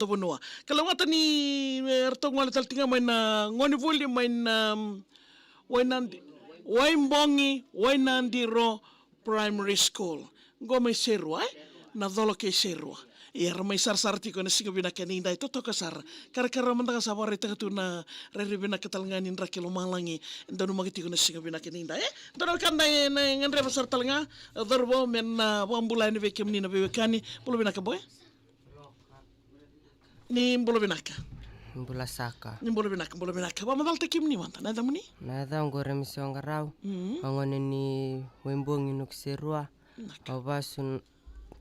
Tobonoa. Kalau ngata ni ertong wala taltinga may na ngoni vuli may na wainandi waimbongi wainandiro primary school. Go may serwa na dolo kay serwa. Iar may sar-sarti ko na singa binakaninda ito to kasar. Kara-kara man nga sabari taga na reri binakatalnganin ra kilumalangi. Dono magiti ko na singa binakaninda Dono kan na ngandre basar talnga dorbo men wambulay ni vekem ni na bewekani pulo binakaboy. Ni mbolo binaka. Mbula saka. Ni mbolo binaka. Ba madal takim ni manta. Nada muni? Nada ngore misi ngarau. Angone ni wembongi nuk serua. Awasun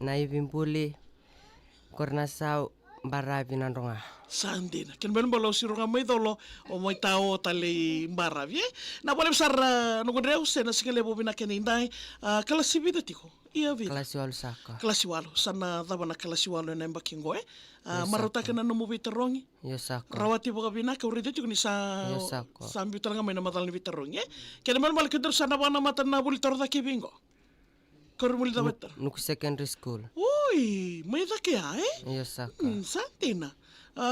na ibimbuli. Korna sau barabi nandonga. Sandina. Ken ben bolo sirunga may dolo o may tao tali barabi. Na boleh besar nunggu se na sikale bo binaka ni indai kelas sibida tiko. Iya vi. Kelas walu saka. Kelas walu sana dabana kelas walu na mbakingo maruta kana no mubiterongi. Iya saka. Rawati boga binaka uride juga ni sa saka. Sambil talanga may na matal ni biterongi. Ken ben balik kedar sana bana mata na buli torda kibingo. Kor muli da better. Nuk secondary school. Uy, may da kaya Iya saka. Santina.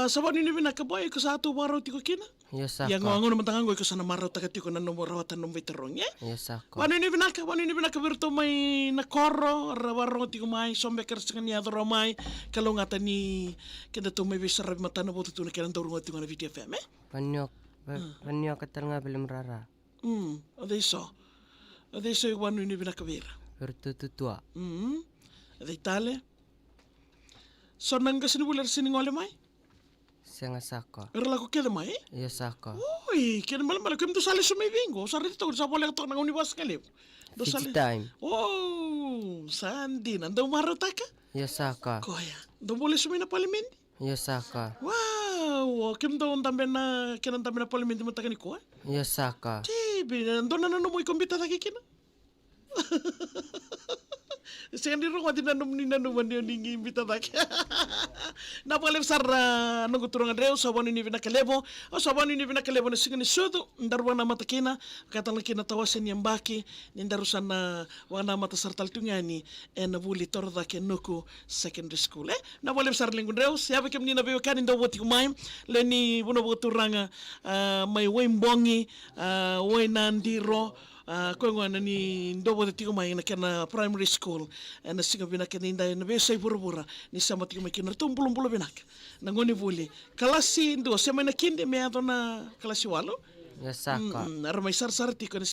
Saban ini binaka boy ko sa ato baro tiko kina. Iya saka. Yang ngwangon naman tangan ko sana maro tagati ko na rawatan ng biterong Iya saka. Wano ini binaka birto may nakoro rawaro tiko may sombekar sa kanya do ramay kalungatan ni kada to may bisar mata na boto na kailan dorong tiko na VTFM Panyok katal nga bilim rara. Adesso wano ini binaka bira. Bertutua. Adeitale. So nang kasinubular siningole may? Senga saka. Erla ko keda may? Iya saka. Uy, kaya malam kem tu sali sumay bingo. Sari to sa boleh to nang unibas kalip. Fixed time. Oh, sandi nanda umaro taka? Iya saka. Koya. Do boleh sumay na parliament? Iya saka. Wow, kem do tambe na kenan tambe na parliament mo taka ni ko? Iya saka. Tibi, nando na mo ikombita taki kina. Siyan di rumah tinanong ni nanuman yung ningi imbita taki. Napakalim sar nunggu turungan reo saban ini binakalebo o saban ini binakalebo na singa ni sudo ndarwa na mata kina katang kina tawasan yang baki nindarusan na wana mata sartal tungani na buli torda ke nuku secondary school napakalim sar linggun reo siapa kem ni na bewa kanin daw wati kumay leni buno turanga may waimbongi wainandiro ko ngwana ni ndobo tiko mai na kana primary school na singa binaka ni ndai na be sai pura ni sama tiko mai kina tumbulum binaka na ngoni vuli kalasi ndo sema na kinde me adona kalasi walo Iya saka. armai sar tiko